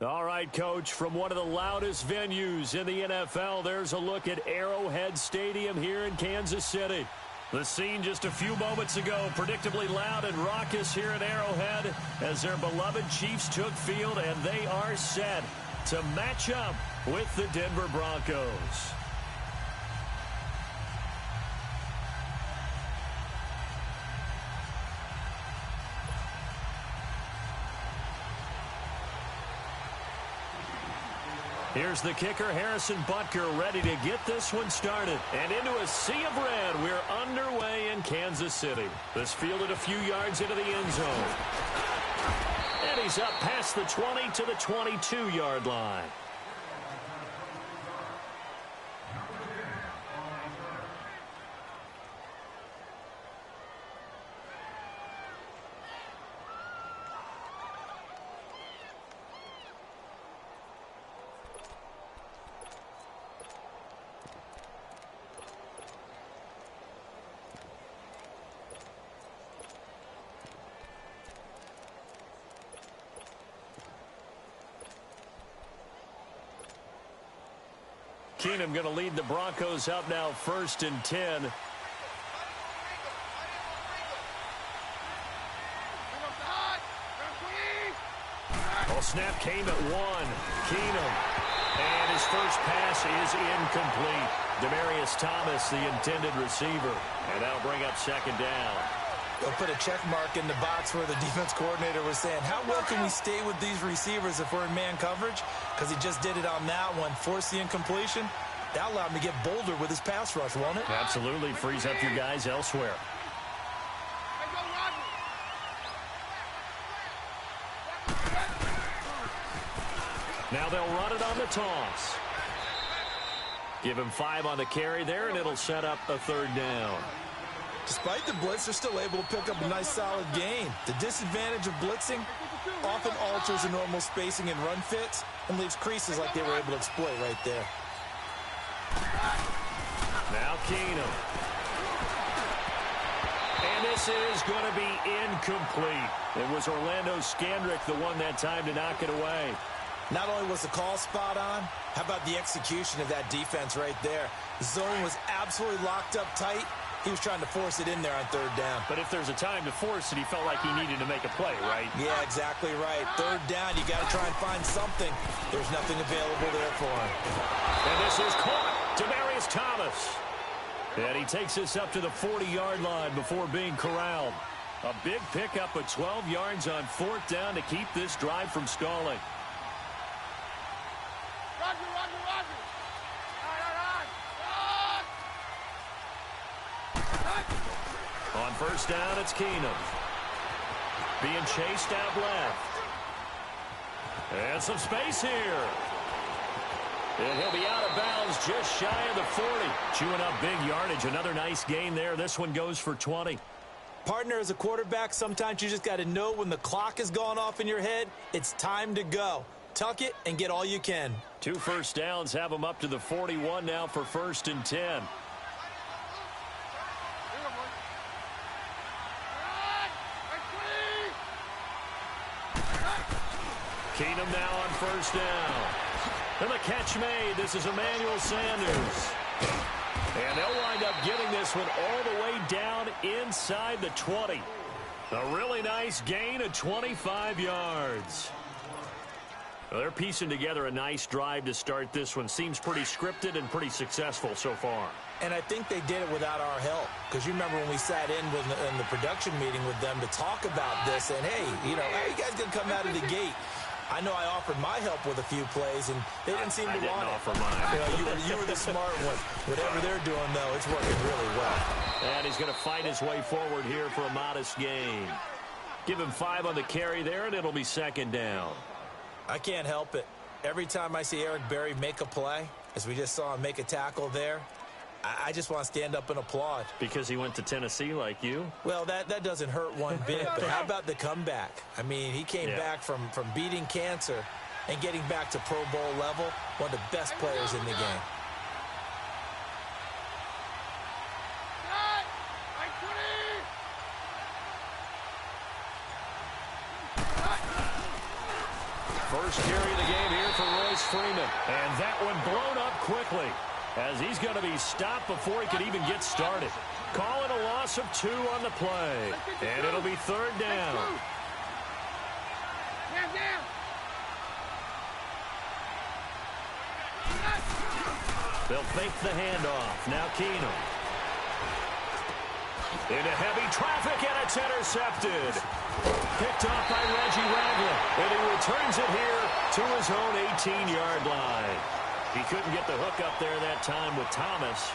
All right, Coach, from one of the loudest venues in the NFL, there's a look at Arrowhead Stadium here in Kansas City. The scene just a few moments ago, predictably loud and raucous here at Arrowhead as their beloved Chiefs took field, and they are set to match up with the Denver Broncos. Here's the kicker, Harrison Butker, ready to get this one started. And into a sea of red, we're underway in Kansas City. This fielded a few yards into the end zone. And he's up past the 20 to the 22-yard line. Keenum going to lead the Broncos up now, 1st and 10. Well, snap came at 1. Keenum. And his first pass is incomplete. Demaryius Thomas, the intended receiver. And that'll bring up 2nd down. They'll put a check mark in the box where the defense coordinator was saying, how well can we stay with these receivers if we're in man coverage? Because he just did it on that one, forced the incompletion. That allowed him to get bolder with his pass rush, won't it? Absolutely. Frees up your guys elsewhere. Now they'll run it on the toss. Give him 5 on the carry there, and it'll set up a 3rd down. Despite the blitz, they're still able to pick up a nice, solid gain. The disadvantage of blitzing often alters the normal spacing and run fits and leaves creases like they were able to exploit right there. Now Keenum. And this is going to be incomplete. It was Orlando Scandrick the one that time to knock it away. Not only was the call spot on, how about the execution of that defense right there? The zone was absolutely locked up tight. He was trying to force it in there on 3rd down. But if there's a time to force it, he felt like he needed to make a play, right? Yeah, exactly right. 3rd down, you got to try and find something. There's nothing available there for him. And this is caught. Demaryius Thomas. And he takes this up to the 40-yard line before being corralled. A big pickup of 12 yards on 4th down to keep this drive from stalling. On 1st down, it's Keenum. Being chased out left. And some space here. And he'll be out of bounds just shy of the 40. Chewing up big yardage. Another nice gain there. This one goes for 20. Partner, as a quarterback, sometimes you just got to know when the clock has gone off in your head, it's time to go. Tuck it and get all you can. 2 first downs have them up to the 41 now for 1st and 10. Keenum now on 1st down. And the catch made. This is Emmanuel Sanders. And they'll wind up getting this one all the way down inside the 20. A really nice gain of 25 yards. Well, they're piecing together a nice drive to start this one. Seems pretty scripted and pretty successful so far. And I think they did it without our help. Because you remember when we sat in the production meeting with them to talk about this. And, hey, you know, how are you guys going to come out of the gate? I know I offered my help with a few plays, and they didn't seem to want it. I didn't offer mine. You were the smart one. Whatever they're doing, though, it's working really well. And he's going to fight his way forward here for a modest gain. Give him 5 on the carry there, and it'll be 2nd down. I can't help it. Every time I see Eric Berry make a play, as we just saw him make a tackle there, I just want to stand up and applaud. Because he went to Tennessee like you? Well, that doesn't hurt one bit. But how about the comeback? I mean, he came back from beating cancer and getting back to Pro Bowl level, one of the best players in the game. First carry of the game here for Royce Freeman. And that one blown up quickly as he's going to be stopped before he could even get started. Call it a loss of 2 on the play. And it'll be third down. They'll fake the handoff. Now Keenum. Into heavy traffic, and it's intercepted. Picked off by Reggie Ragland, and he returns it here to his own 18-yard line. He couldn't get the hook up there that time with Thomas.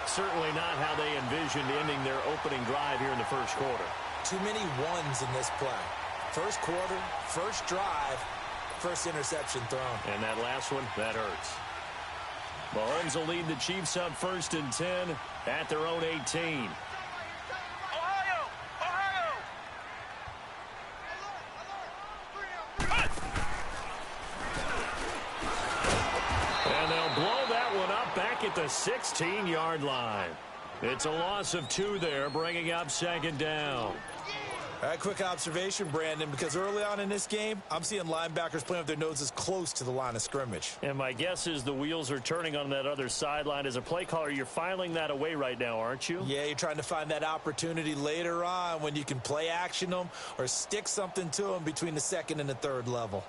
Certainly not how they envisioned ending their opening drive here in the first quarter. Too many ones in this play. First quarter, first drive, first interception thrown. And that last one, that hurts. Mahomes will lead the Chiefs up 1st and 10 at their own 18. And they'll blow that one up back at the 16-yard line. It's a loss of 2 there, bringing up 2nd down. All right, quick observation, Brandon, because early on in this game, I'm seeing linebackers playing with their noses close to the line of scrimmage. And my guess is the wheels are turning on that other sideline. As a play caller, you're filing that away right now, aren't you? Yeah, you're trying to find that opportunity later on when you can play action them or stick something to them between the 2nd and the 3rd level.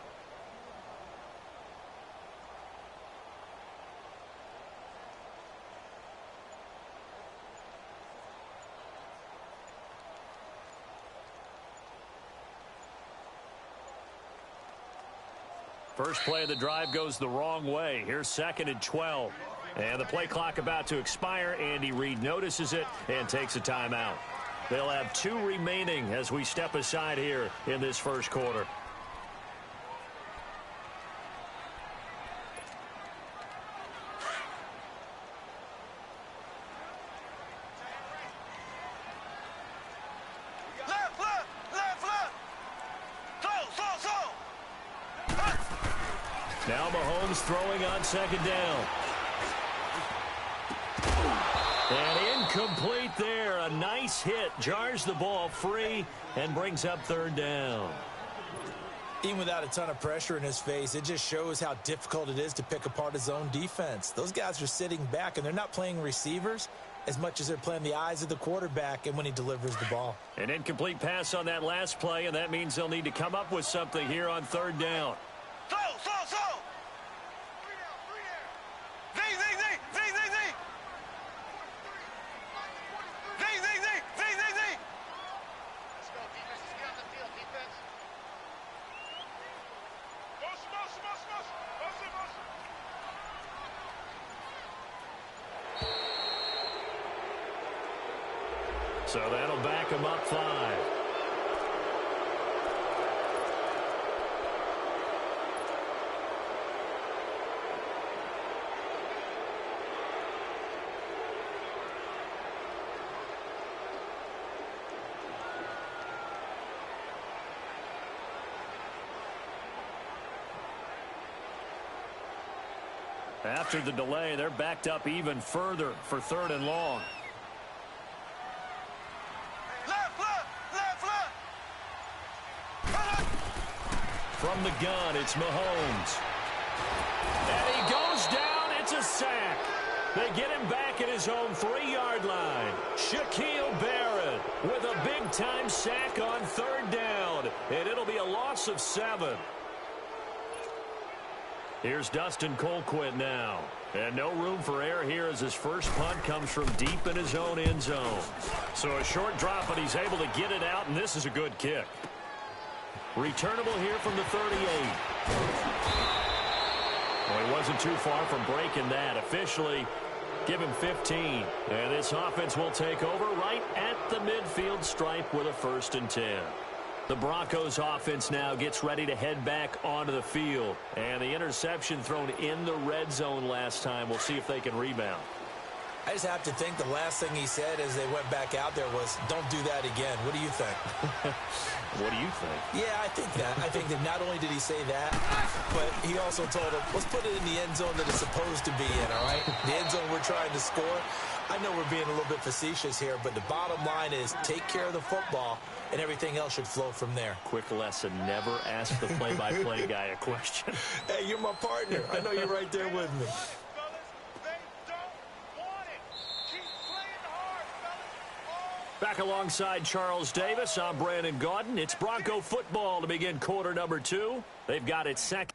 First play of the drive goes the wrong way. Here's 2nd and 12. And the play clock about to expire. Andy Reid notices it and takes a timeout. They'll have 2 remaining as we step aside here in this first quarter. Now Mahomes throwing on 2nd down. And incomplete there. A nice hit. Jars the ball free and brings up 3rd down. Even without a ton of pressure in his face, it just shows how difficult it is to pick apart his own defense. Those guys are sitting back, and they're not playing receivers as much as they're playing the eyes of the quarterback and when he delivers the ball. An incomplete pass on that last play, and that means they'll need to come up with something here on 3rd down. So that'll back him up 5. After the delay, they're backed up even further for 3rd and long. From the gun, it's Mahomes. And he goes down. It's a sack. They get him back at his own 3-yard line. Shaquille Barrett with a big-time sack on 3rd down. And it'll be a loss of 7. Here's Dustin Colquitt now. And no room for error here as his first punt comes from deep in his own end zone. So a short drop, but he's able to get it out, and this is a good kick. Returnable here from the 38. Well, he wasn't too far from breaking that. Officially, give him 15. And this offense will take over right at the midfield stripe with a 1st and 10. The Broncos offense now gets ready to head back onto the field. And the interception thrown in the red zone last time. We'll see if they can rebound. I just have to think the last thing he said as they went back out there was, don't do that again. What do you think? What do you think? Yeah, I think that. I think that not only did he say that, but he also told him, let's put it in the end zone that it's supposed to be in, all right? The end zone we're trying to score. I know we're being a little bit facetious here, but the bottom line is take care of the football, and everything else should flow from there. Quick lesson, never ask the play-by-play guy a question. Hey, you're my partner. I know you're right there with me. Back alongside Charles Davis, I'm Brandon Gaudin. It's Bronco football to begin quarter number 2. They've got it second.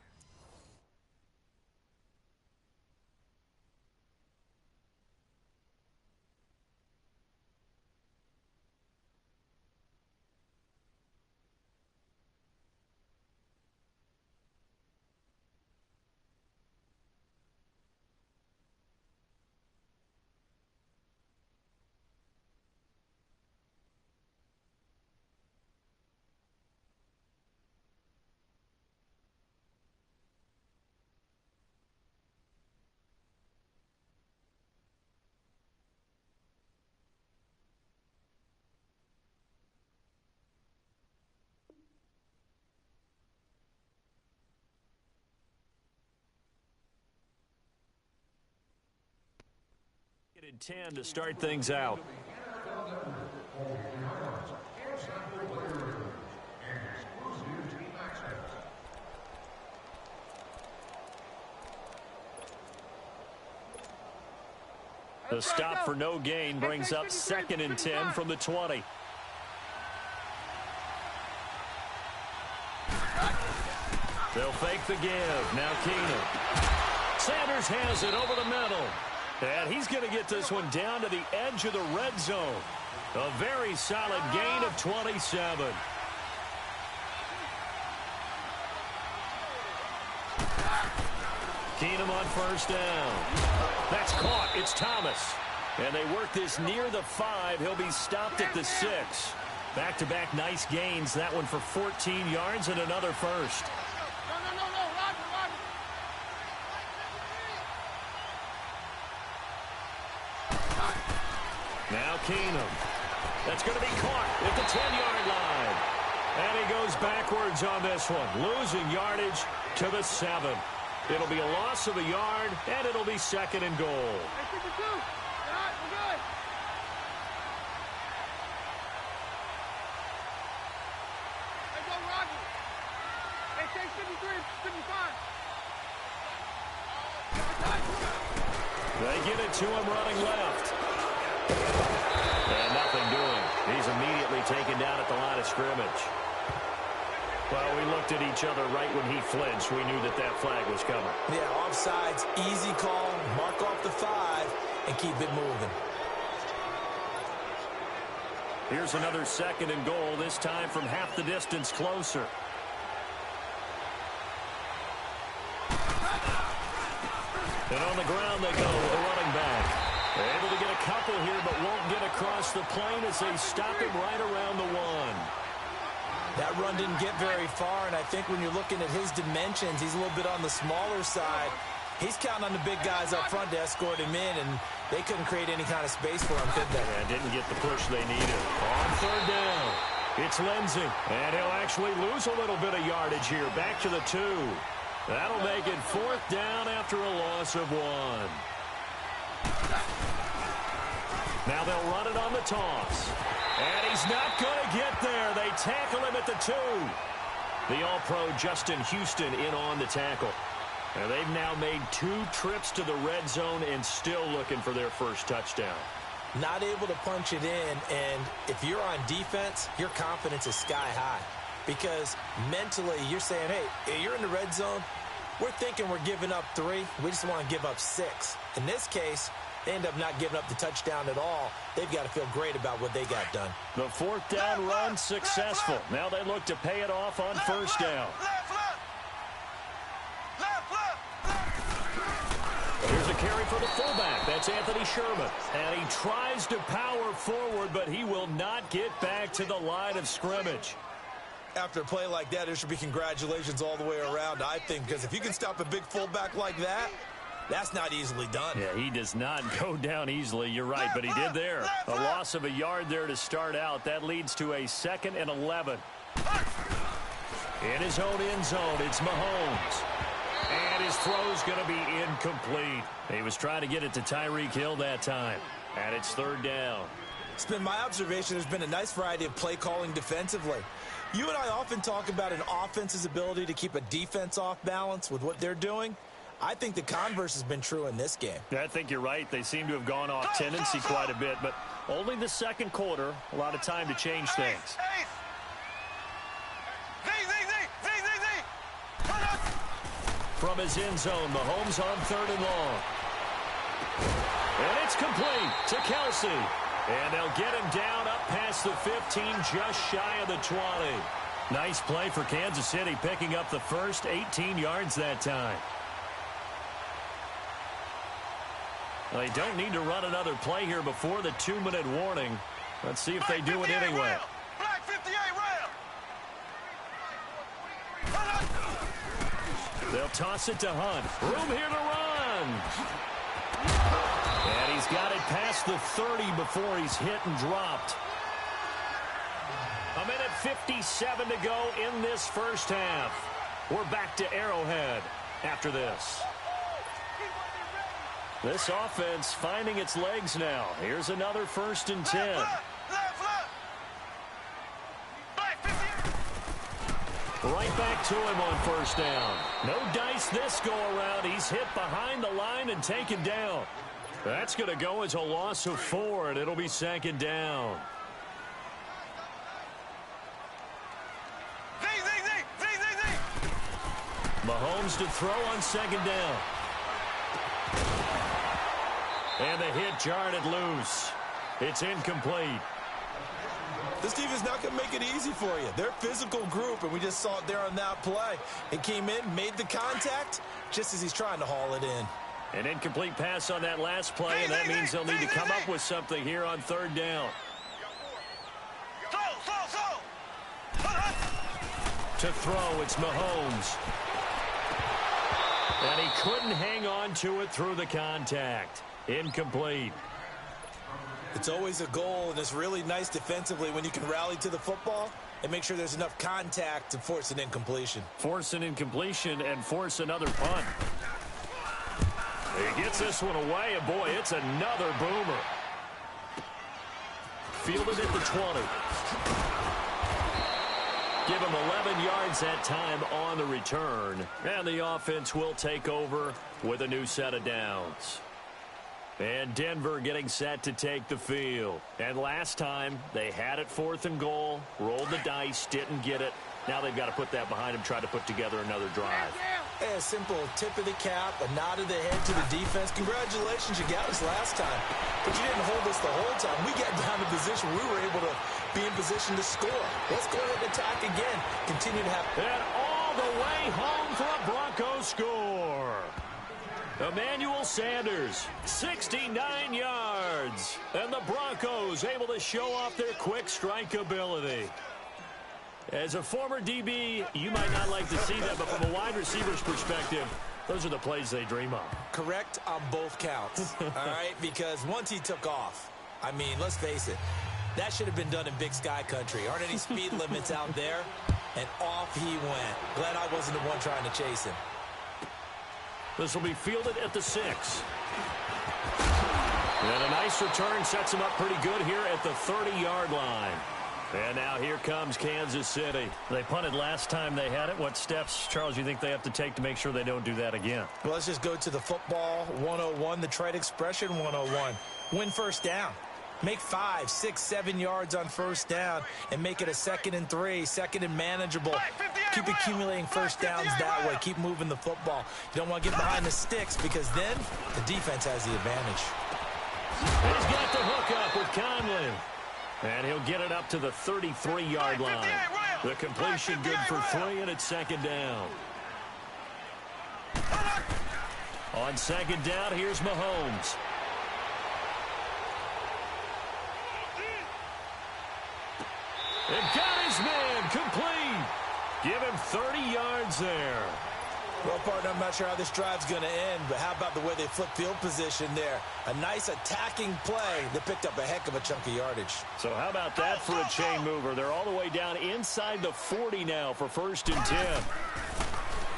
In 10 to start things out. The stop for no gain brings up 2nd and 10 from the 20. They'll fake the give. Now Keenum. Sanders has it over the middle. And he's going to get this one down to the edge of the red zone. A very solid gain of 27. Keenum on first down. That's caught. It's Thomas. And they work this near the 5. He'll be stopped at the 6. Back-to-back nice gains. That one for 14 yards and another first. Now Keenum. That's going to be caught at the 10-yard line. And he goes backwards on this one, losing yardage to the 7. It'll be a loss of a yard, and it'll be 2nd and goal. They get it to him running left. And nothing doing. He's immediately taken down at the line of scrimmage. Well, we looked at each other right when he flinched. We knew that that flag was coming. Yeah, offsides, easy call, mark off the 5, and keep it moving. Here's another 2nd and goal, this time from half the distance closer. And on the ground they go with a running back. They're able to get a couple here, but won't get across the plane as they stop him right around the 1. That run didn't get very far, and I think when you're looking at his dimensions, he's a little bit on the smaller side. He's counting on the big guys up front to escort him in, and they couldn't create any kind of space for him, could they? Yeah, didn't get the push they needed. On 3rd down, it's Lindsey, and he'll actually lose a little bit of yardage here. Back to the 2. That'll make it 4th down after a loss of 1. Now they'll run it on the toss. And he's not going to get there. They tackle him at the 2. The All-Pro Justin Houston in on the tackle. And they've now made 2 trips to the red zone and still looking for their first touchdown. Not able to punch it in, and if you're on defense, your confidence is sky high. Because mentally, you're saying, hey, you're in the red zone. We're thinking we're giving up 3. We just want to give up 6. In this case, they end up not giving up the touchdown at all. They've got to feel great about what they got done. The 4th down run successful. Now they look to pay it off on first down. Here's a carry for the fullback. That's Anthony Sherman. And he tries to power forward, but he will not get back to the line of scrimmage. After a play like that, there should be congratulations all the way around, I think, because if you can stop a big fullback like that, that's not easily done. Yeah, he does not go down easily. You're right, but he did there. A loss of a yard there to start out. That leads to a 2nd and 11. In his own end zone, it's Mahomes. And his throw's going to be incomplete. He was trying to get it to Tyreek Hill that time. And it's third down. It's been my observation there's been a nice variety of play calling defensively. You and I often talk about an offense's ability to keep a defense off balance with what they're doing. I think the converse has been true in this game. I think you're right. They seem to have gone off tendency quite a bit, but only the second quarter, a lot of time to change things. From his end zone, Mahomes on third and long. And it's complete to Kelsey. And they'll get him down up past the 15, just shy of the 20. Nice play for Kansas City, picking up the first 18 yards that time. They don't need to run another play here before the 2-minute warning. Let's see if they do it anyway. Black 58 rail. They'll toss it to Hunt. Room here to run. And he's got it past the 30 before he's hit and dropped. A minute 57 to go in this first half. We're back to Arrowhead after this. This offense finding its legs now. Here's another 1st and 10. Right back to him on 1st down. No dice this go around. He's hit behind the line and taken down. That's going to go as a loss of 4, and it'll be 2nd down. Mahomes to throw on 2nd down. And the hit jarred it loose. It's incomplete. This team is not going to make it easy for you. They're a physical group, and we just saw it there on that play. It came in, made the contact, just as he's trying to haul it in. An incomplete pass on that last play, and that means they'll need to come up with something here on 3rd down. To throw, it's Mahomes. And he couldn't hang on to it through the contact. Incomplete. It's always a goal, and it's really nice defensively when you can rally to the football and make sure there's enough contact to force an incompletion. Force an incompletion and force another punt. He gets this one away, and boy, it's another boomer. Fielded at the 20. Give him 11 yards that time on the return. And the offense will take over with a new set of downs. And Denver getting set to take the field. And last time, they had it 4th and goal, rolled the dice, didn't get it. Now they've got to put that behind them, try to put together another drive. Hey, a simple tip of the cap, a nod of the head to the defense. Congratulations, you got us last time. But you didn't hold us the whole time. We got down to position. We were able to be in position to score. Let's go ahead and attack again. Continue to have... And all the way home for a Broncos score. Emmanuel Sanders, 69 yards. And the Broncos able to show off their quick strike ability. As a former DB, you might not like to see that, but from a wide receiver's perspective, those are the plays they dream of. Correct on both counts, all right? Because once he took off, I mean, let's face it, that should have been done in Big Sky Country. Aren't any speed limits out there? And off he went. Glad I wasn't the one trying to chase him. This will be fielded at the 6. And a nice return sets him up pretty good here at the 30-yard line. And now here comes Kansas City. They punted last time they had it. What steps, Charles, you think they have to take to make sure they don't do that again? Well, let's just go to the football 101, the trite expression 101. Win 1st down. Make 5, 6, 7 yards on 1st down and make it a 2nd and 3, 2nd and manageable. Keep accumulating 1st downs that way. Keep moving the football. You don't want to get behind the sticks because then the defense has the advantage. He's got the hook up with Conley. And he'll get it up to the 33-yard line. The completion good for 3, and it's 2nd down. On 2nd down, here's Mahomes. And got his man complete. Give him 30 yards there. Well, partner, I'm not sure how this drive's going to end, but how about the way they flip field position there? A nice attacking play that picked up a heck of a chunk of yardage. So how about that for a chain mover? They're all the way down inside the 40 now for 1st and 10.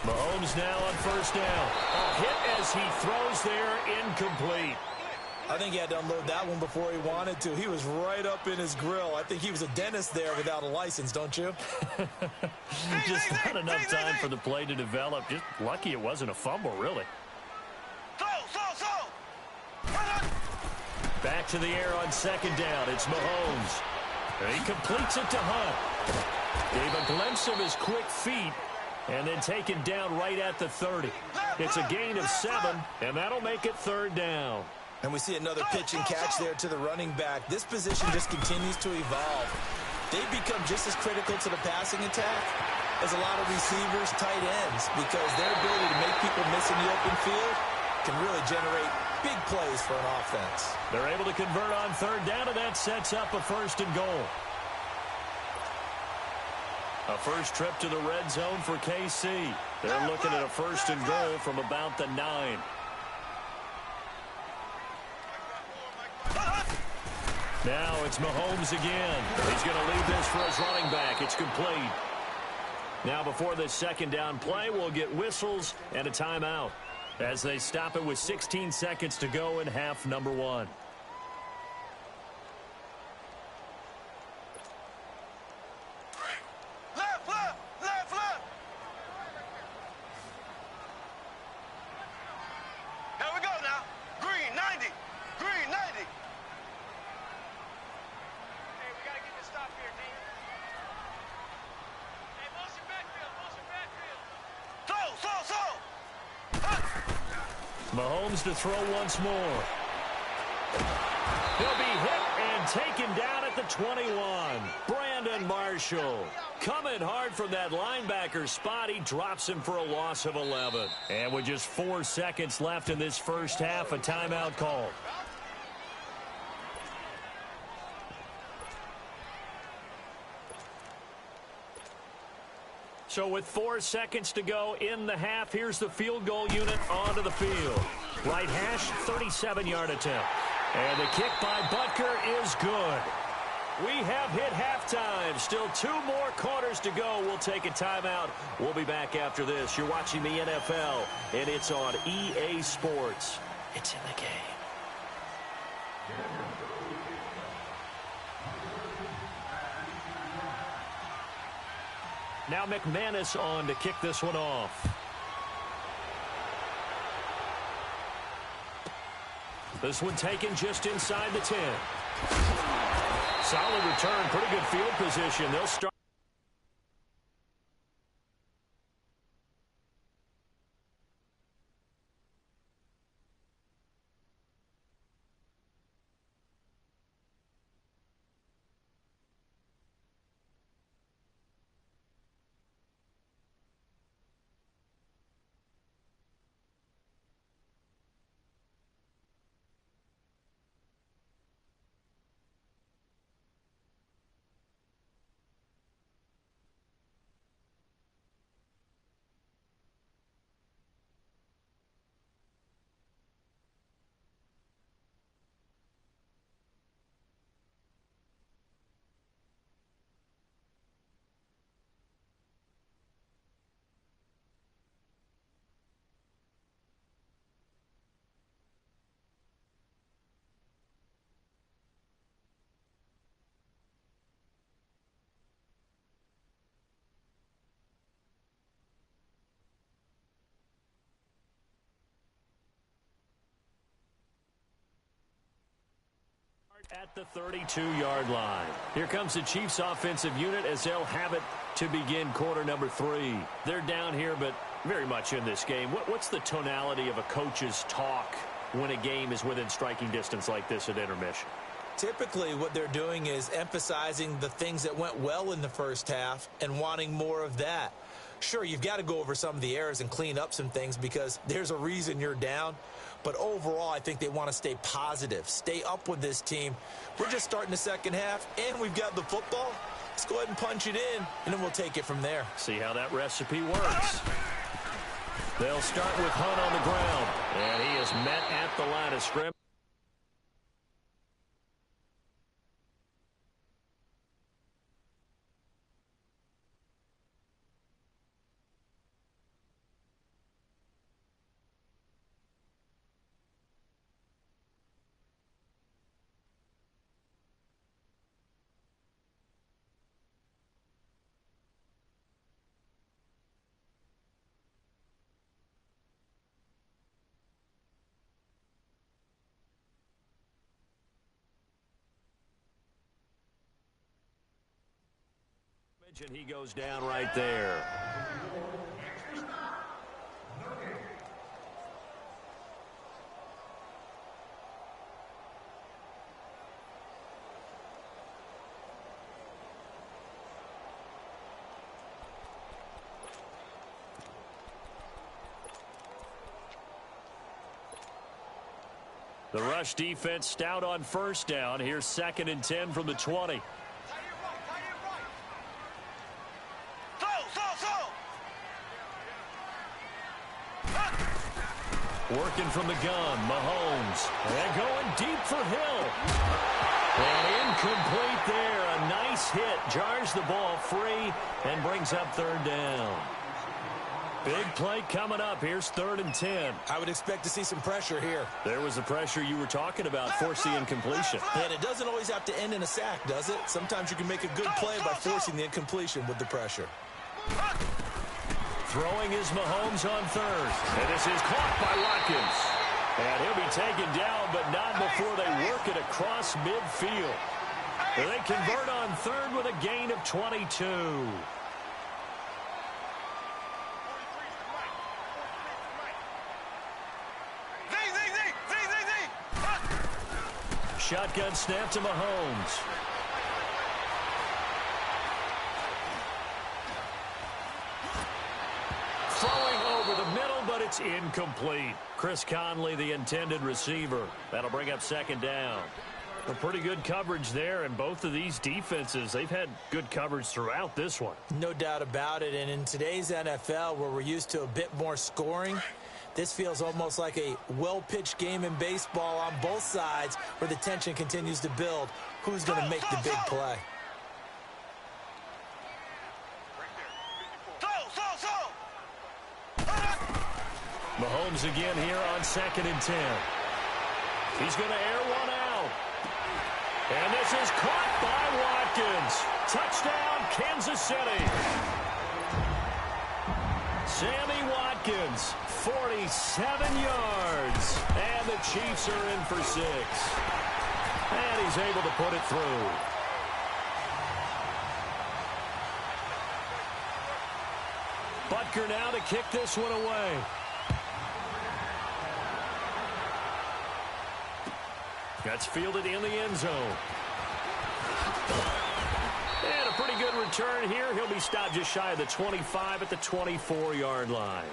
Mahomes now on 1st down. A hit as he throws there, incomplete. I think he had to unload that one before he wanted to. He was right up in his grill. I think he was a dentist there without a license, don't you? Just not enough time for the play to develop. Just lucky it wasn't a fumble, really. Back to the air on second down. It's Mahomes. And he completes it to Hunt. Gave a glimpse of his quick feet and then taken down right at the 30. It's a gain of 7, and that'll make it third down. And we see another pitch and catch there to the running back. This position just continues to evolve. They've become just as critical to the passing attack as a lot of receivers, tight ends, because their ability to make people miss in the open field can really generate big plays for an offense. They're able to convert on third down, and that sets up a first and goal. A first trip to the red zone for KC. They're looking at a first and goal from about the 9. Now it's Mahomes again. He's going to lead this for his running back. It's complete. Now before this second down play, we'll get whistles and a timeout as they stop it with 16 seconds to go in half number 1. Mahomes to throw once more. He'll be hit and taken down at the 21. Brandon Marshall coming hard from that linebacker spot. He drops him for a loss of 11. And with just 4 seconds left in this first half, a timeout called. So with 4 seconds to go in the half, here's the field goal unit onto the field. Right hash, 37-yard attempt. And the kick by Butker is good. We have hit halftime. Still 2 more quarters to go. We'll take a timeout. We'll be back after this. You're watching the NFL, and it's on EA Sports. It's in the game. Now McManus on to kick this one off. This one taken just inside the 10. Solid return, pretty good field position. They'll start. At the 32-yard line. Here comes the Chiefs offensive unit as they'll have it to begin quarter number 3. They're down here, but very much in this game. What's the tonality of a coach's talk when a game is within striking distance like this at intermission? Typically, what they're doing is emphasizing the things that went well in the first half and wanting more of that. Sure, you've got to go over some of the errors and clean up some things because there's a reason you're down. But overall, I think they want to stay positive, stay up with this team. We're just starting the second half, and we've got the football. Let's go ahead and punch it in, and then we'll take it from there. See how that recipe works. They'll start with Hunt on the ground, and he is met at the line of scrimmage. And he goes down right there. The rush defense stout on first down. Here's 2nd and 10 from the 20. Working from the gun, Mahomes. And going deep for Hill. And incomplete there. A nice hit. Jars the ball free and brings up 3rd down. Big play coming up. Here's 3rd and 10. I would expect to see some pressure here. There was the pressure you were talking about. Force the incompletion. And it doesn't always have to end in a sack, does it? Sometimes you can make a good play by forcing the incompletion with the pressure. Throwing is Mahomes on 3rd. And this is caught by Watkins. And he'll be taken down, but not before they work it across midfield. And they convert on 3rd with a gain of 22. Shotgun snap to Mahomes. Throwing over the middle, but it's incomplete. Chris Conley, the intended receiver. That'll bring up 2nd down. A pretty good coverage there, and both of these defenses, they've had good coverage throughout this one. No doubt about it, and in today's NFL, where we're used to a bit more scoring, this feels almost like a well-pitched game in baseball on both sides where the tension continues to build. Who's going to make the big play? Mahomes again here on 2nd and 10. He's going to air one out. And this is caught by Watkins. Touchdown, Kansas City. Sammy Watkins, 47 yards. And the Chiefs are in for 6. And he's able to put it through. Butker now to kick this one away. That's fielded in the end zone. And a pretty good return here. He'll be stopped just shy of the 25 at the 24-yard line.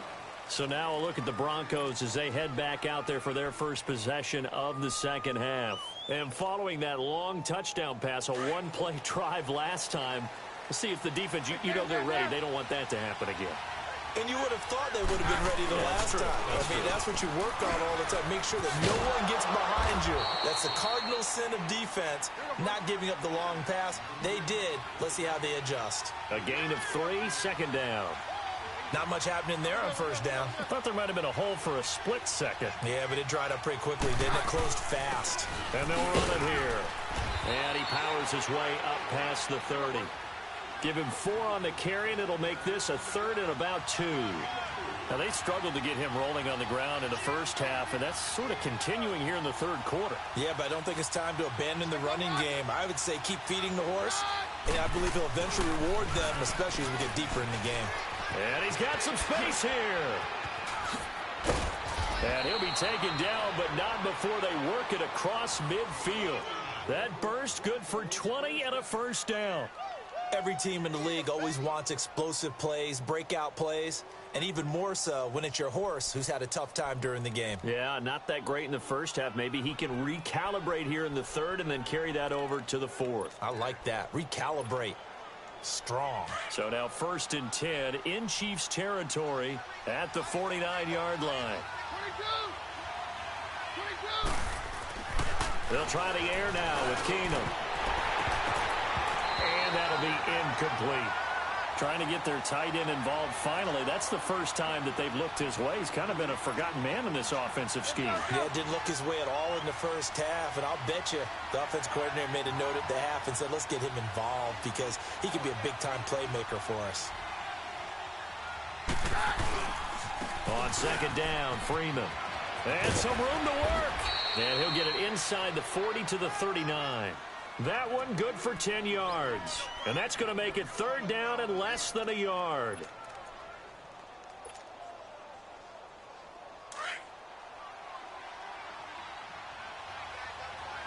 So now a look at the Broncos as they head back out there for their first possession of the 2nd half. And following that long touchdown pass, a one-play drive last time, let's see if the defense, you know they're ready. They don't want that to happen again. And you would have thought they would have been ready the last time. That's what you work on all the time. Make sure that no one gets behind you. That's the cardinal sin of defense, not giving up the long pass. They did. Let's see how they adjust. A gain of 3, 2nd down. Not much happening there on 1st down. I thought there might have been a hole for a split second. Yeah, but it dried up pretty quickly, didn't it? Closed fast. And they'll run it here. And he powers his way up past the 30. Give him 4 on the carry, and it'll make this a 3rd and about 2. Now, they struggled to get him rolling on the ground in the first half, and that's sort of continuing here in the 3rd quarter. Yeah, but I don't think it's time to abandon the running game. I would say keep feeding the horse, and I believe he'll eventually reward them, especially as we get deeper in the game. And he's got some space here. And he'll be taken down, but not before they work it across midfield. That burst good for 20 and a 1st down. Every team in the league always wants explosive plays, breakout plays, and even more so when it's your horse who's had a tough time during the game. Yeah, not that great in the first half. Maybe he can recalibrate here in the 3rd and then carry that over to the 4th. I like that. Recalibrate. Strong. So now 1st and 10 in Chiefs territory at the 49-yard line. 22. They'll try the air now with Keenum. And that'll be incomplete. Trying to get their tight end involved finally. That's the first time that they've looked his way. He's kind of been a forgotten man in this offensive scheme. Yeah, didn't look his way at all in the first half. And I'll bet you the offense coordinator made a note at the half and said, let's get him involved because he could be a big-time playmaker for us. On 2nd down, Freeman. And some room to work. And he'll get it inside the 40 to the 39. That one good for 10 yards. And that's going to make it third down and less than a yard.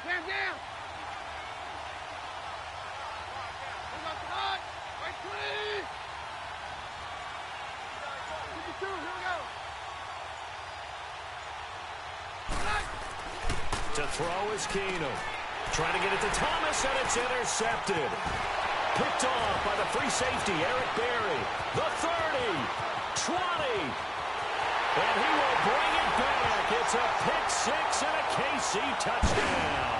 Down. To throw is Keenum. Trying to get it to Thomas, and it's intercepted. Picked off by the free safety, Eric Berry. The 30, 20. And he will bring it back. It's a pick six and a KC touchdown.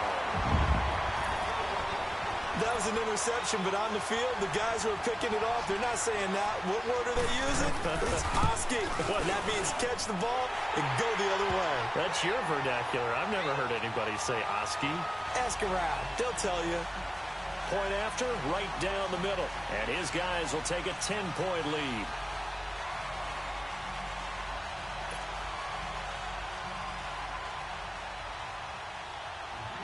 That was an interception, but on the field, the guys who are picking it off, they're not saying that. What word are they using? It's Oski. And that means catch the ball and go the other way. That's your vernacular. I've never heard anybody say Oski. Ask around. They'll tell you. Point after, right down the middle. And his guys will take a 10-point lead.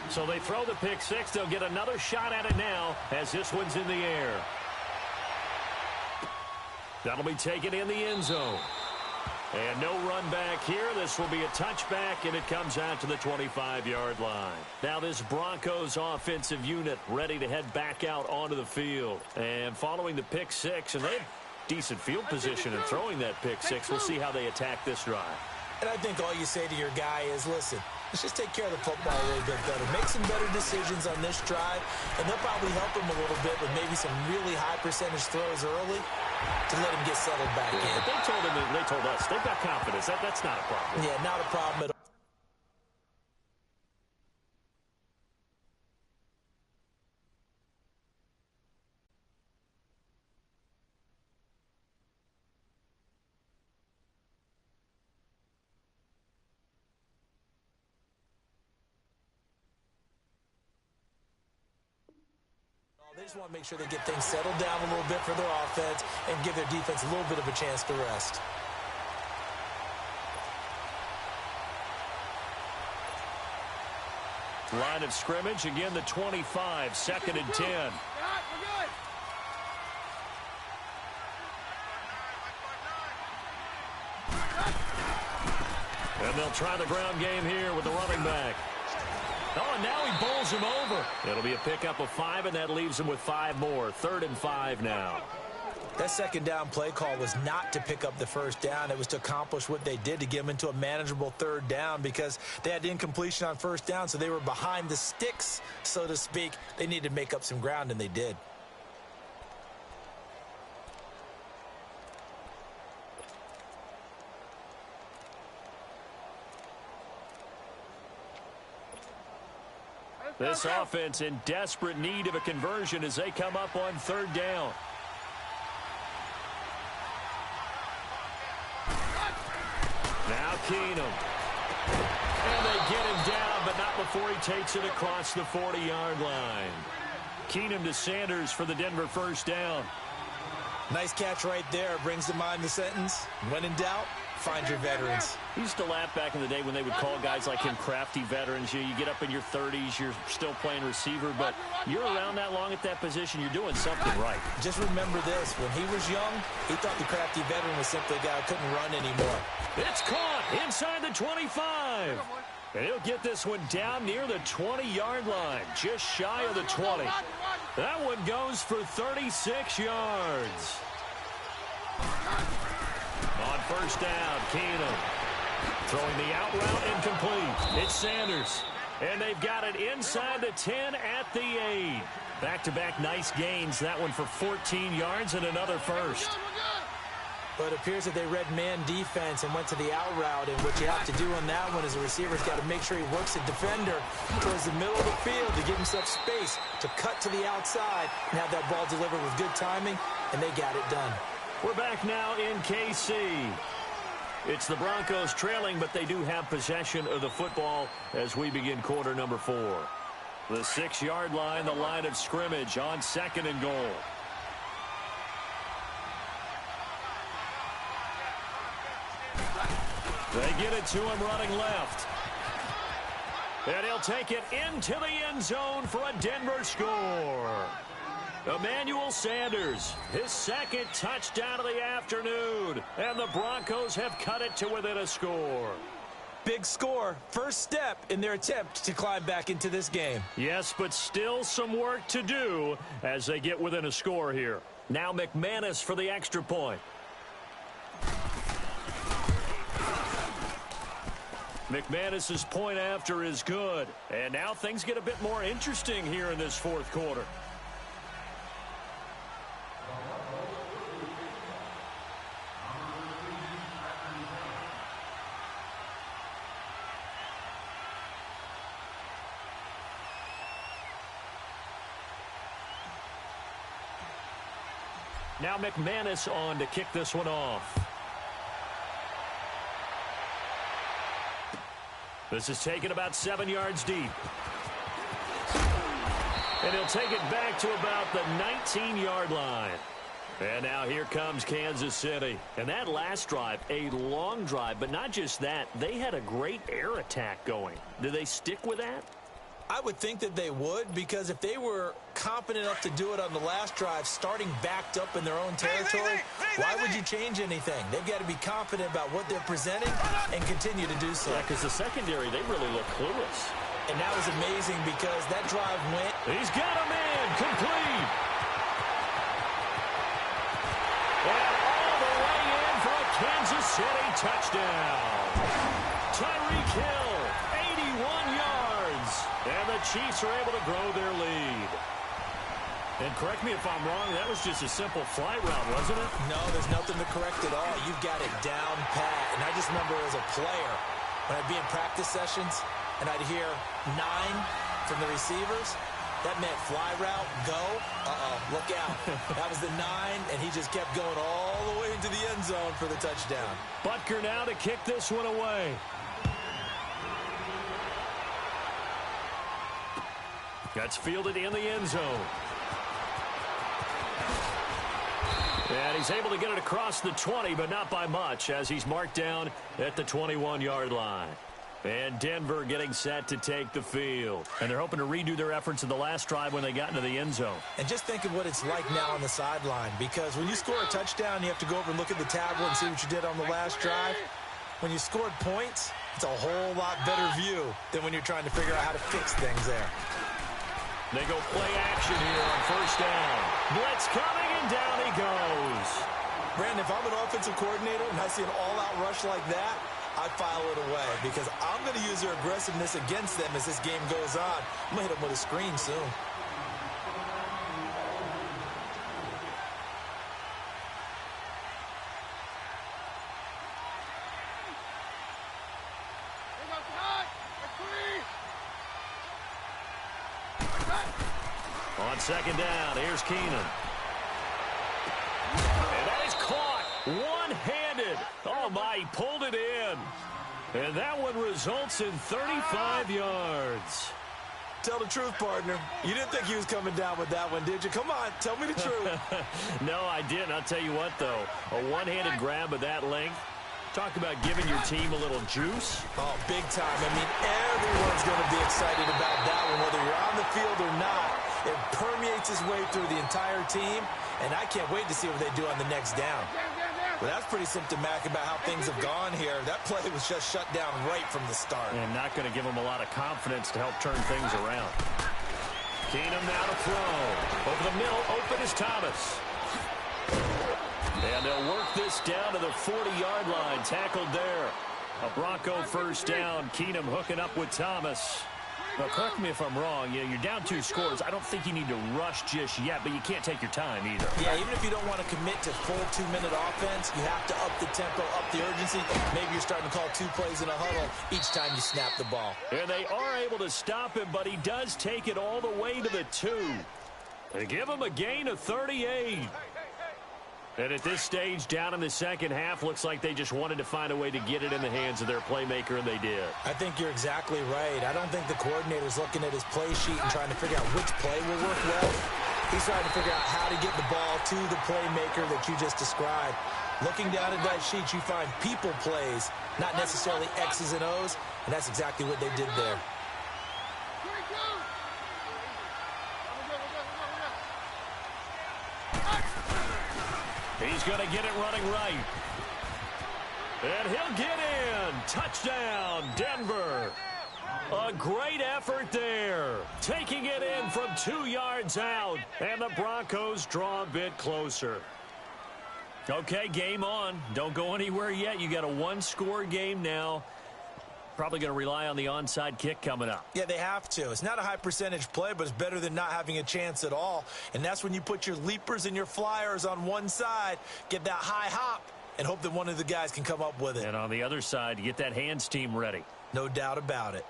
So they throw the pick six. They'll get another shot at it now as this one's in the air. That'll be taken in the end zone. And no run back here. This will be a touchback, and it comes out to the 25-yard line. Now this Broncos offensive unit ready to head back out onto the field. And following the pick six, and they have decent field position in throwing that pick six. We'll see how they attack this drive. And I think all you say to your guy is, listen, let's just take care of the football a little bit better. Make some better decisions on this drive, and they'll probably help him a little bit with maybe some really high percentage throws early to let him get settled back in. But they told him, they told us, they've got confidence. That's not a problem. Yeah, not a problem at all. They just want to make sure they get things settled down a little bit for their offense and give their defense a little bit of a chance to rest. Line of scrimmage, again the 25, second and 10. And they'll try the ground game here with the running back. Oh, and now he bowls him over. It'll be a pickup of 5, and that leaves him with 5 more. 3rd and 5 now. That second down play call was not to pick up the first down. It was to accomplish what they did, to get them into a manageable 3rd down, because they had incompletion on first down, so they were behind the sticks, so to speak. They needed to make up some ground, and they did. This offense in desperate need of a conversion as they come up on 3rd down. Now Keenum. And they get him down, but not before he takes it across the 40-yard line. Keenum to Sanders for the Denver first down. Nice catch right there. Brings to mind the sentence, when in doubt, find your veterans. He used to laugh back in the day when they would call guys like him crafty veterans. You get up in your 30s, you're still playing receiver, but you're around that long at that position, you're doing something right. Just remember this, when he was young, he thought the crafty veteran was simply a guy who couldn't run anymore. It's caught inside the 25. And he'll get this one down near the 20-yard line, just shy of the 20. That one goes for 36 yards. On first down, Keenum throwing the out route incomplete. It's Sanders. And they've got it inside the 10 at the 8. Back-to-back nice gains. That one for 14 yards and another first. But it appears that they read man defense and went to the out route. And what you have to do on that one is the receiver's got to make sure he works the defender towards the middle of the field to give himself space to cut to the outside and have that ball delivered with good timing, and they got it done. We're back now in KC. It's the Broncos trailing, but they do have possession of the football as we begin quarter number 4. The 6-yard line, the line of scrimmage on 2nd and goal. They get it to him running left. And he'll take it into the end zone for a Denver score. Emmanuel Sanders, his second touchdown of the afternoon. And the Broncos have cut it to within a score. Big score. First step in their attempt to climb back into this game. Yes, but still some work to do as they get within a score here. Now McManus for the extra point. McManus's point after is good. And now things get a bit more interesting here in this fourth quarter. Now McManus on to kick this one off. This is taken about 7 yards deep. And he'll take it back to about the 19-yard line. And now here comes Kansas City. And that last drive, a long drive, but not just that. They had a great air attack going. Do they stick with that? I would think that they would, because if they were confident enough to do it on the last drive, starting backed up in their own territory, why would you change anything? They've got to be confident about what they're presenting and continue to do so. Yeah, because the secondary, they really look clueless. And that was amazing because that drive went. He's got a man complete. And all the way in for a Kansas City touchdown. Tyreek Hill, 81 yards. And the Chiefs are able to grow their lead. And correct me if I'm wrong, that was just a simple fly route, wasn't it? No, there's nothing to correct at all. You've got it down pat. And I just remember as a player, when I'd be in practice sessions and I'd hear 9 from the receivers, that meant fly route, go, look out. That was the 9, and he just kept going all the way into the end zone for the touchdown. Butker now to kick this one away. That's fielded in the end zone. And he's able to get it across the 20, but not by much, as he's marked down at the 21-yard line. And Denver getting set to take the field. And they're hoping to redo their efforts in the last drive when they got into the end zone. And just think of what it's like now on the sideline, because when you score a touchdown, you have to go over and look at the tablet and see what you did on the last drive. When you scored points, it's a whole lot better view than when you're trying to figure out how to fix things there. They go play action here on first down. Blitz coming, and down he goes. Brandon, if I'm an offensive coordinator and I see an all-out rush like that, I file it away because I'm going to use their aggressiveness against them as this game goes on. I'm going to hit them with a screen soon. On second down, here's Keenum. And that is caught one-handed. Oh, my, he pulled it in. And that one results in 35 yards. Tell the truth, partner. You didn't think he was coming down with that one, did you? Come on, tell me the truth. No, I didn't. I'll tell you what, though. A one-handed grab of that length. Talk about giving your team a little juice. Oh, big time. I mean, everyone's going to be excited about that one, whether you're on the field or not. It permeates its way through the entire team, and I can't wait to see what they do on the next down. Well, that's pretty symptomatic about how things have gone here. That play was just shut down right from the start. And not going to give them a lot of confidence to help turn things around. Keenum now to throw. Over the middle, open is Thomas. And they'll work this down to the 40-yard line. Tackled there. A Bronco first down. Keenum hooking up with Thomas. Now, correct me if I'm wrong. You're down 2 scores. I don't think you need to rush just yet, but you can't take your time either. Yeah, even if you don't want to commit to full 2-minute offense, you have to up the tempo, up the urgency. Maybe you're starting to call 2 plays in a huddle each time you snap the ball. And they are able to stop him, but he does take it all the way to the 2. They give him a gain of 38. And at this stage, down in the second half, looks like they just wanted to find a way to get it in the hands of their playmaker, and they did. I think you're exactly right. I don't think the coordinator's looking at his play sheet and trying to figure out which play will work well. He's trying to figure out how to get the ball to the playmaker that you just described. Looking down at that sheet, you find people plays, not necessarily X's and O's, and that's exactly what they did there. He's going to get it running right. And he'll get in. Touchdown, Denver. A great effort there. Taking it in from 2 yards out. And the Broncos draw a bit closer. Okay, game on. Don't go anywhere yet. You got a one-score game now. Probably going to rely on the onside kick coming up. Yeah, they have to. It's not a high percentage play, but it's better than not having a chance at all. And that's when you put your leapers and your flyers on one side, get that high hop, and hope that one of the guys can come up with it. And on the other side, you get that hands team ready. No doubt about it.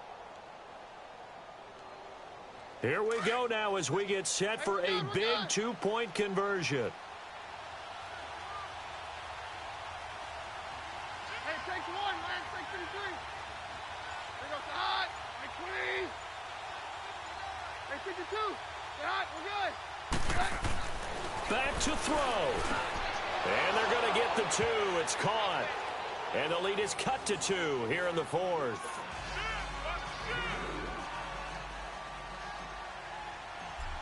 Here we go now as we get set for a big two-point conversion. Back to throw. And they're going to get the 2. It's caught. And the lead is cut to 2 here in the 4th.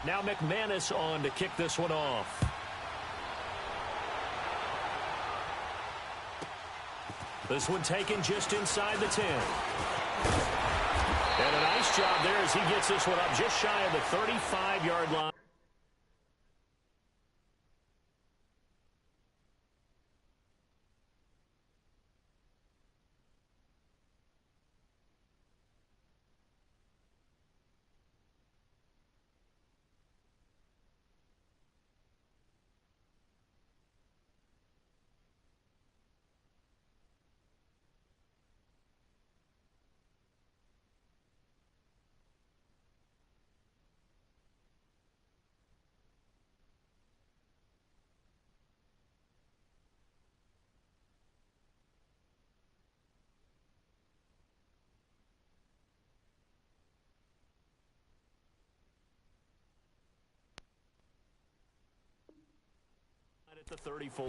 Now McManus on to kick this one off. This one taken just inside the 10. And a nice job there as he gets this one up just shy of the 35-yard line. At the 34.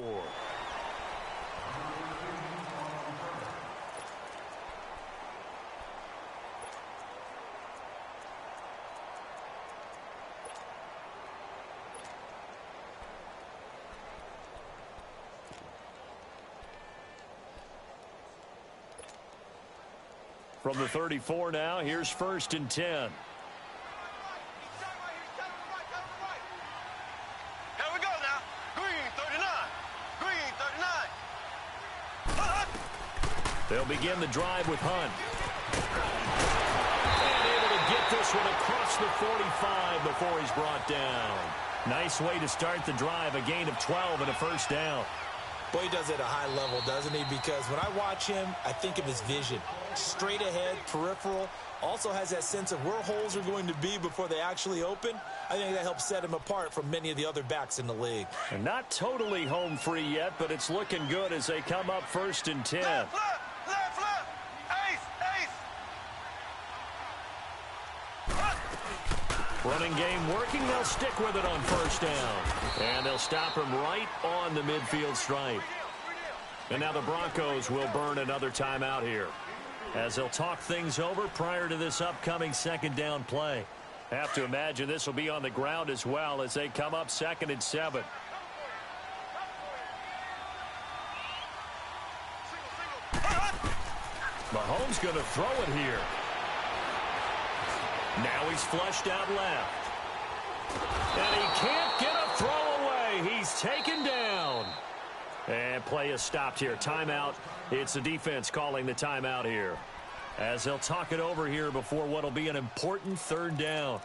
From the 34 now, here's 1st and 10. They'll begin the drive with Hunt. And able to get this one across the 45 before he's brought down. Nice way to start the drive, a gain of 12 and a first down. Boy, he does it at a high level, doesn't he? Because when I watch him, I think of his vision. Straight ahead, peripheral. Also has that sense of where holes are going to be before they actually open. I think that helps set him apart from many of the other backs in the league. And not totally home free yet, but it's looking good as they come up 1st and 10. Left. Running game working. They'll stick with it on 1st down. And they'll stop him right on the midfield stripe. And now the Broncos will burn another timeout here, as they'll talk things over prior to this upcoming 2nd down play. Have to imagine this will be on the ground as well as they come up 2nd and 7. Mahomes going to throw it here. Now he's flushed out left. And he can't get a throw away. He's taken down. And play is stopped here. Timeout. It's the defense calling the timeout here, as they'll talk it over here before what will be an important 3rd down.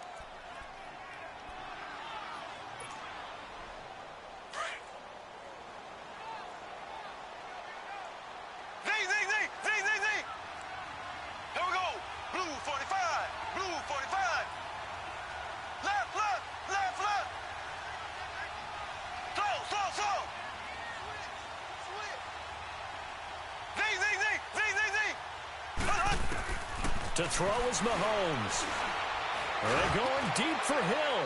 To throw is Mahomes. They're going deep for Hill.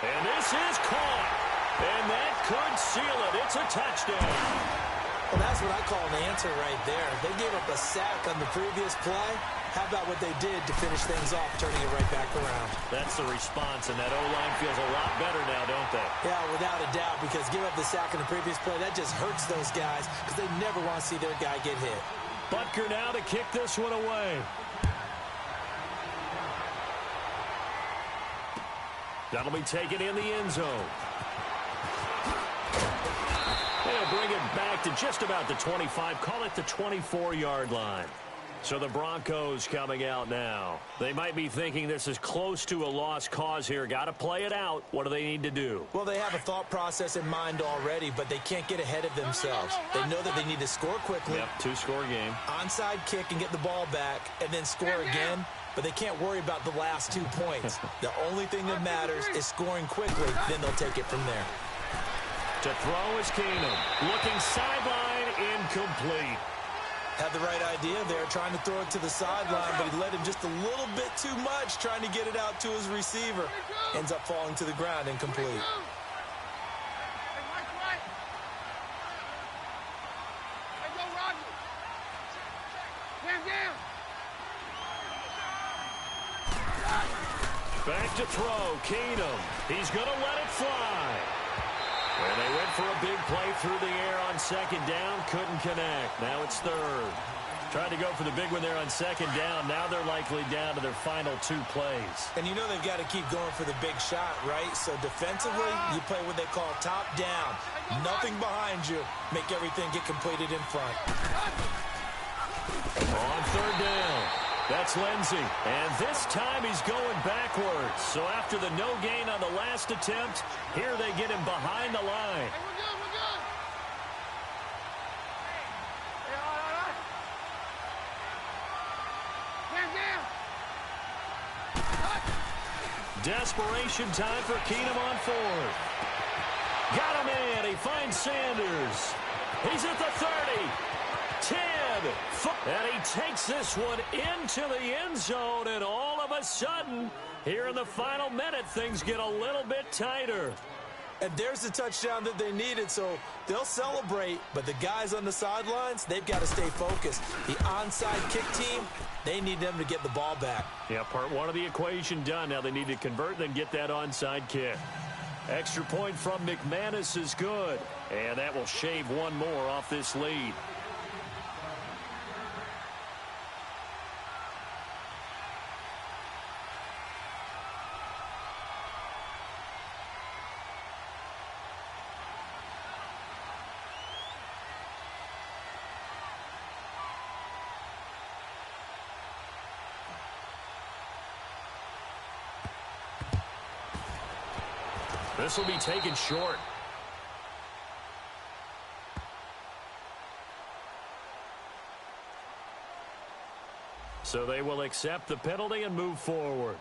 And this is caught. And that could seal it. It's a touchdown. Well, that's what I call an answer right there. They gave up a sack on the previous play. How about what they did to finish things off, turning it right back around? That's the response, and that O-line feels a lot better now, don't they? Yeah, without a doubt, because giving up the sack in the previous play, that just hurts those guys because they never want to see their guy get hit. Butker now to kick this one away. That'll be taken in the end zone. They'll bring it back to just about the 25. Call it the 24-yard line. So the Broncos coming out now. They might be thinking this is close to a lost cause here. Got to play it out. What do they need to do? Well, they have a thought process in mind already, but they can't get ahead of themselves. They know that they need to score quickly. Yep, two-score game. Onside kick and get the ball back, and then score again. But they can't worry about the last 2 points. The only thing that matters is scoring quickly. Then they'll take it from there. To throw is Keenum. Looking sideline, incomplete. Had the right idea there, trying to throw it to the sideline, but he led him just a little bit too much, trying to get it out to his receiver. Ends up falling to the ground, incomplete. Back to throw, Keenum. He's going to let it fly. And they went for a big play through the air on second down. Couldn't connect. Now it's third. Tried to go for the big one there on second down. Now they're likely down to their final 2 plays. And you know they've got to keep going for the big shot, right? So defensively, you play what they call top down. Nothing behind you. Make everything get completed in front. On third down. That's Lindsey. And this time he's going backwards. So after the no gain on the last attempt, here they get him behind the line. Desperation time for Keenum on fourth. Got him in. He finds Sanders. He's at the 30. 10. And he takes this one into the end zone. And all of a sudden, here in the final minute, things get a little bit tighter. And there's the touchdown that they needed, so they'll celebrate. But the guys on the sidelines, they've got to stay focused. The onside kick team, they need them to get the ball back. Yeah, part one of the equation done. Now they need to convert and then get that onside kick. Extra point from McManus is good. And that will shave one more off this lead. This will be taken short. So they will accept the penalty and move forward.